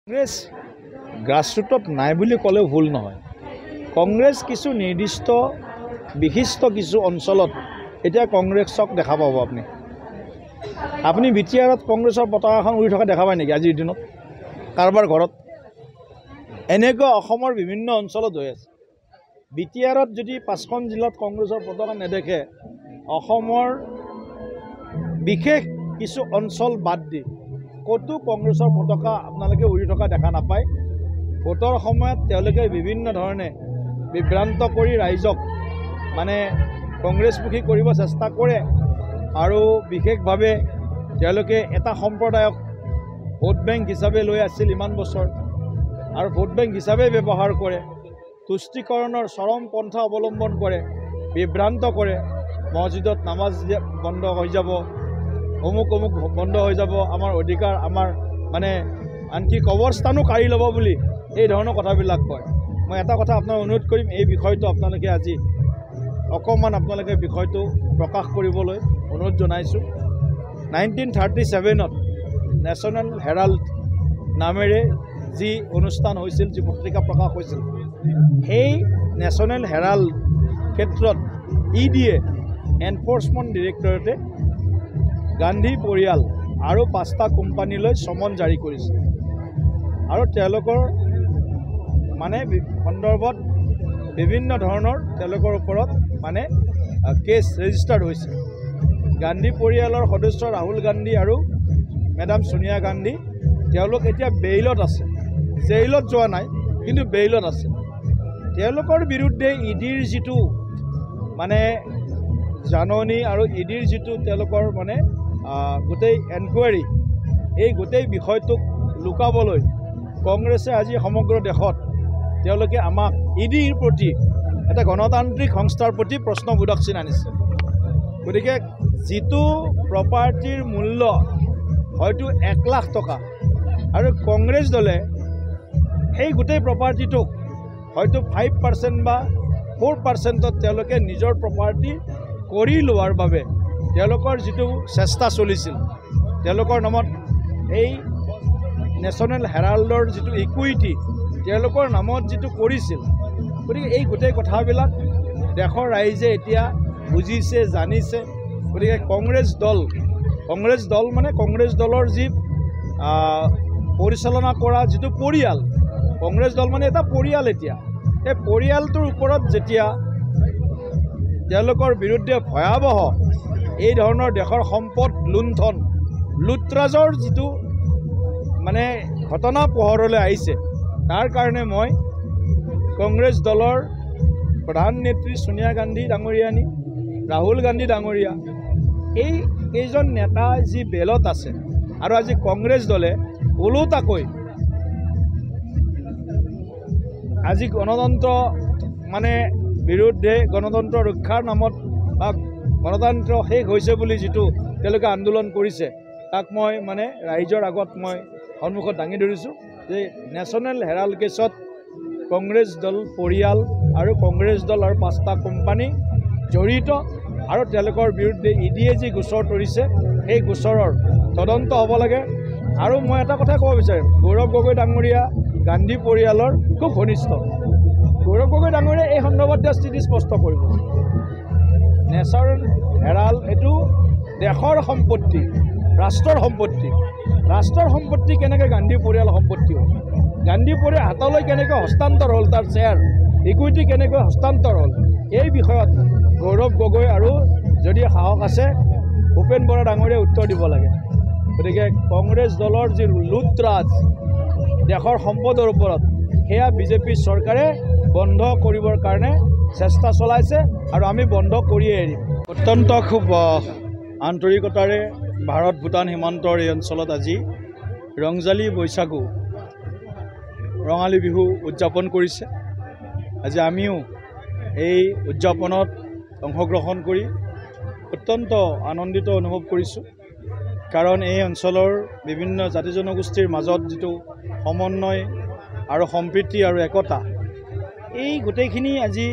কংগ্ৰেছ গ্ৰাছৰুটত নাই বুলি ক'লেও ভুল নহয়। কংগ্ৰেছ কিছু নিৰ্দিষ্ট বিশিষ্ট কিছু অঞ্চলত এতিয়া কংগ্ৰেছক দেখা পাব। আপুনি বিটিআৰত কংগ্ৰেছৰ পতাকাখন উৰি থকা দেখা পায় নেকি আজিৰ দিনত কাৰোবাৰ ঘৰত? এনেকুৱা অসমৰ বিভিন্ন অঞ্চলত হৈ আছে। বিটিআৰত যদি 5খন জিলাত কংগ্ৰেছৰ পতাকা নেদেখে, অসমৰ বিশেষ কিছু অঞ্চল বাদ দি ক'তো কংগ্ৰেছৰ পতাকা আপোনালোকে উৰি থকা দেখা নাপায়। ভোটৰ সময়ত তেওঁলোকে বিভিন্ন ধৰণে বিভ্ৰান্ত কৰি ৰাইজক কংগ্ৰেছমুখী কৰিব চেষ্টা কৰে আৰু বিশেষভাৱে তেওঁলোকে এটা সম্প্ৰদায়ক ভোট বেংক হিচাপে লৈ আছিল ইমান বছৰ আৰু ভোট বেংক হিচাপে ব্যৱহাৰ কৰে। তুষ্টিকৰণৰ চৰম পন্থা অৱলম্বন কৰে, বিভ্ৰান্ত কৰে। মছজিদত নামাজ বন্ধ হৈ যাব, অমুক বন্ধ হৈ যাব, আমাৰ অধিকাৰ আমাৰ আনকি কবৰস্থানো কাঢ়ি ল'ব বুলি এই ধৰণৰ কথাবিলাক কয়। মই এটা কথা আপোনাক অনুৰোধ কৰিম, এই বিষয়টো আপোনালোকে আজি অকণমান বিষয়টো প্ৰকাশ কৰিবলৈ অনুৰোধ জনাইছোঁ। 1937ত নেশ্যনেল হেৰাল্ড নামেৰে যি অনুষ্ঠান হৈছিল, যি পত্ৰিকা প্ৰকাশ হৈছিল, সেই নেশ্যনেল হেৰাল্ড ক্ষেত্ৰত ইডিয়ে এনফৰ্চমেণ্ট ডিৰেক্টৰেটে গান্ধী পৰিয়াল আৰু 5টা কোম্পানীলৈ চমন জাৰি কৰিছে আৰু তেওঁলোকৰ সন্দৰ্ভত বিভিন্ন ধৰণৰ তেওঁলোকৰ ওপৰত কেছ ৰেজিষ্টাৰ্ড হৈছে। গান্ধী পৰিয়ালৰ সদস্য ৰাহুল গান্ধী আৰু মেডাম ছোনিয়া গান্ধী তেওঁলোক এতিয়া বেইলত আছে, জেইলত যোৱা নাই কিন্তু বেইলত আছে। তেওঁলোকৰ বিৰুদ্ধে ইডিৰ যিটো জাননী আৰু ইডিৰ যিটো তেওঁলোকৰ গোটেই এনকুৱাৰী, এই গোটেই বিষয়টোক লুকাবলৈ কংগ্ৰেছে আজি সমগ্ৰ দেশত তেওঁলোকে আমাক ইডিৰ প্ৰতি এটা গণতান্ত্ৰিক সংস্থাৰ প্ৰতি প্ৰশ্নবোধক চিন আনিছে। গতিকে যিটো প্ৰপাৰ্টিৰ মূল্য হয়তো 1 লাখ টকা আৰু কংগ্ৰেছ দলে সেই গোটেই প্ৰপাৰ্টিটোক হয়তো 5% বা 4%ত তেওঁলোকে নিজৰ প্ৰপাৰ্টি কৰি লোৱাৰ বাবে তেওঁলোকৰ যিটো চেষ্টা চলিছিল, তেওঁলোকৰ নামত এই নেশ্যনেল হেৰাল্ডৰ যিটো ইকুইটি তেওঁলোকৰ নামত যিটো কৰিছিল। গতিকে এই গোটেই কথাবিলাক দেশৰ ৰাইজে এতিয়া বুজিছে, জানিছে। গতিকে কংগ্ৰেছ দলৰ যি পৰিচালনা কৰা যিটো পৰিয়াল, কংগ্ৰেছ দল এটা পৰিয়াল। এতিয়া এই পৰিয়ালটোৰ ওপৰত যেতিয়া তেওঁলোকৰ বিৰুদ্ধে ভয়াৱহ এই ধৰণৰ দেশৰ সম্পদ লুণ্ঠন লুটৰাজৰ যিটো ঘটনা পোহৰলৈ আহিছে, তাৰ কাৰণে মই কংগ্ৰেছ দলৰ প্ৰধান নেত্ৰী ছোনিয়া গান্ধী ডাঙৰীয়ানী, ৰাহুল গান্ধী ডাঙৰীয়া, এই কেইজন নেতা যি বেলত আছে আৰু আজি কংগ্ৰেছ দলে ওলোটাকৈ আজি গণতন্ত্ৰ বিৰুদ্ধে গণতন্ত্ৰ ৰক্ষাৰ নামত বা গণতন্ত্ৰ শেষ হৈছে বুলি যিটো তেওঁলোকে আন্দোলন কৰিছে, তাক মই ৰাইজৰ আগত মই সন্মুখত দাঙি ধৰিছোঁ যে নেশ্যনেল হেৰাল্ড কেছত কংগ্ৰেছ দল পৰিয়াল আৰু কংগ্ৰেছ দল আৰু 5টা কোম্পানী জড়িত আৰু তেওঁলোকৰ বিৰুদ্ধে ইডিয়ে যি গোচৰ তৰিছে সেই গোচৰৰ তদন্ত হ'ব লাগে। আৰু মই এটা কথা ক'ব বিচাৰিম, গৌৰৱ গগৈ ডাঙৰীয়া গান্ধী পৰিয়ালৰ খুব ঘনিষ্ঠ। গৌৰৱ গগৈ ডাঙৰীয়া এই সন্দৰ্ভত তেওঁ স্থিতি স্পষ্ট কৰিব। নেশ্যনেল হেৰাল্ড এইটো দেশৰ সম্পত্তি, ৰাষ্ট্ৰৰ সম্পত্তি। ৰাষ্ট্ৰৰ সম্পত্তি কেনেকৈ গান্ধী পৰিয়াল সম্পত্তি হ'ল? গান্ধী পৰিয়াল হাতলৈ কেনেকৈ হস্তান্তৰ হ'ল? তাৰ শ্বেয়াৰ ইকুইটি কেনেকৈ হস্তান্তৰ হ'ল? এই বিষয়ত গৌৰৱ গগৈ আৰু যদি সাহস আছে ভূপেন বৰা ডাঙৰীয়াই উত্তৰ দিব লাগে। গতিকে কংগ্ৰেছ দলৰ যি লুটৰাজ দেশৰ সম্পদৰ ওপৰত, সেয়া বিজেপি চৰকাৰে বন্ধ কৰিবৰ কাৰণে চেষ্টা চলাইছে আৰু আমি বন্ধ কৰিয়ে এৰিম। অত্যন্ত খুব আন্তৰিকতাৰে ভাৰত ভূটান সীমান্তৰ এই অঞ্চলত আজি ৰংজালী বৈশাগু ৰঙালী বিহু উদযাপন কৰিছে। আজি আমিও এই উদযাপনত অংশগ্ৰহণ কৰি অত্যন্ত আনন্দিত অনুভৱ কৰিছোঁ। কাৰণ এই অঞ্চলৰ বিভিন্ন জাতি জনগোষ্ঠীৰ মাজত যিটো সমন্বয় আৰু সম্প্ৰীতি আৰু একতা, এই গোটেইখিনি আজি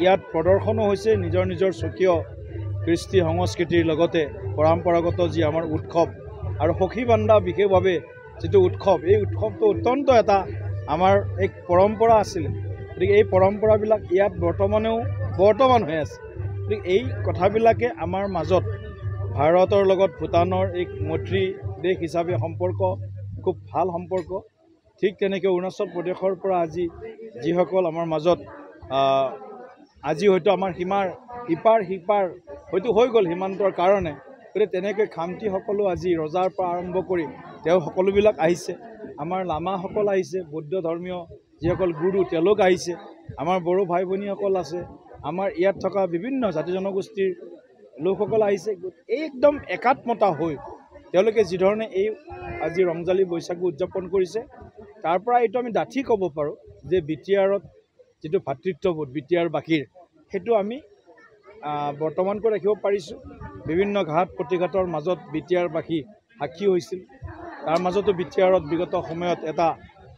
ইয়াত প্ৰদৰ্শনো হৈছে। নিজৰ নিজৰ স্বকীয় কৃষ্টি সংস্কৃতিৰ লগতে পৰম্পৰাগত যি আমাৰ উৎসৱ আৰু সখী বান্ধা বিশেষভাৱে যিটো উৎসৱ, এই উৎসৱটো অত্যন্ত এটা আমাৰ এক পৰম্পৰা আছিলে। গতিকে এই পৰম্পৰাবিলাক ইয়াত বৰ্তমান হৈ আছে। গতিকে এই কথাবিলাকে আমাৰ মাজত ভাৰতৰ লগত ভূটানৰ এক মৈত্ৰী দেশ হিচাপে সম্পৰ্ক, খুব ভাল সম্পৰ্ক। ঠিক তেনেকৈ অৰুণাচল প্ৰদেশৰ পৰা আজি যিসকল আমাৰ মাজত আজি হয়তো আমাৰ সীমাৰ ইপাৰ সিপাৰ হয়তো হৈ গ'ল সীমান্তৰ কাৰণে, গতিকে তেনেকৈ খামতিসকলো আজি ৰজাৰ পৰা আৰম্ভ কৰি তেওঁ সকলোবিলাক আহিছে। আমাৰ লামাসকল আহিছে, বৌদ্ধ ধৰ্মীয় যিসকল গুৰু তেওঁলোক আহিছে, আমাৰ বড়ো ভাই ভনীসকল আছে, আমাৰ ইয়াত থকা বিভিন্ন জাতি জনগোষ্ঠীৰ লোকসকল আহিছে। এই একদম একাত্মতা হৈ তেওঁলোকে যিধৰণে এই আজি ৰংজালী বৈশাগু উদযাপন কৰিছে, তাৰ পৰা এইটো আমি ডাঠি ক'ব পাৰোঁ যে বিটিআৰত যিটো ভাতৃত্ববোধ বিটিআৰবাসীৰ, সেইটো আমি বৰ্তমানকৈ ৰাখিব পাৰিছোঁ। বিভিন্ন ঘাট প্ৰতিঘাটৰ মাজত বিটিআৰবাসী সাক্ষী হৈছিল। তাৰ মাজতো বিটিআৰত বিগত সময়ত এটা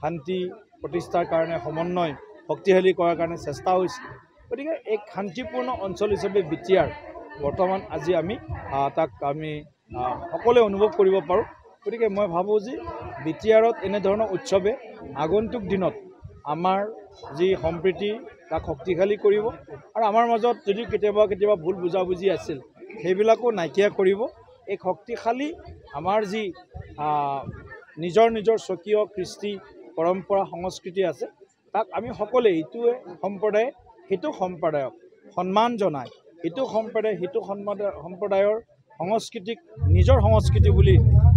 শান্তি প্ৰতিষ্ঠাৰ কাৰণে সমন্বয় শক্তিশালী কৰাৰ কাৰণে চেষ্টা হৈছিল। গতিকে এক শান্তিপূৰ্ণ অঞ্চল হিচাপে বিটিআৰ বৰ্তমান আজি তাক আমি সকলোৱে অনুভৱ কৰিব পাৰোঁ। গতিকে মই ভাবোঁ যে বিটিআৰত এনেধৰণৰ উৎসৱে আগন্তুক দিনত আমাৰ যি সম্প্ৰীতি তাক শক্তিশালী কৰিব, আৰু আমাৰ মাজত যদি কেতিয়াবা ভুল বুজাবুজি আছিল সেইবিলাকো নাইকিয়া কৰিব। এক শক্তিশালী আমাৰ যি নিজৰ স্বকীয় কৃষ্টি পৰম্পৰা সংস্কৃতি আছে, তাক আমি সকলোৱে ইটোৱে সম্প্ৰদায়ে সিটো সম্প্ৰদায়ক সন্মান জনাই, ইটো সম্প্ৰদায়ে সিটো সম্প্ৰদায়ৰ সংস্কৃতিক নিজৰ সংস্কৃতি বুলি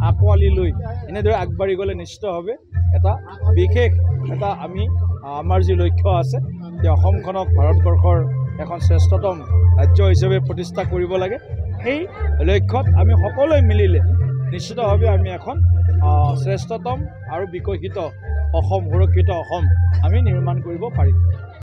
আঁকোৱালি লৈ এনেদৰে আগবাঢ়ি গ'লে নিশ্চিতভাৱে এটা বিশেষ এটা আমাৰ যি লক্ষ্য আছে যে অসমখনক ভাৰতবৰ্ষৰ এখন শ্ৰেষ্ঠতম ৰাজ্য হিচাপে প্ৰতিষ্ঠা কৰিব লাগে, সেই লক্ষ্যত আমি সকলোৱে মিলিলে নিশ্চিতভাৱে আমি এখন শ্ৰেষ্ঠতম আৰু বিকশিত অসম, সুৰক্ষিত অসম আমি নিৰ্মাণ কৰিব পাৰিম।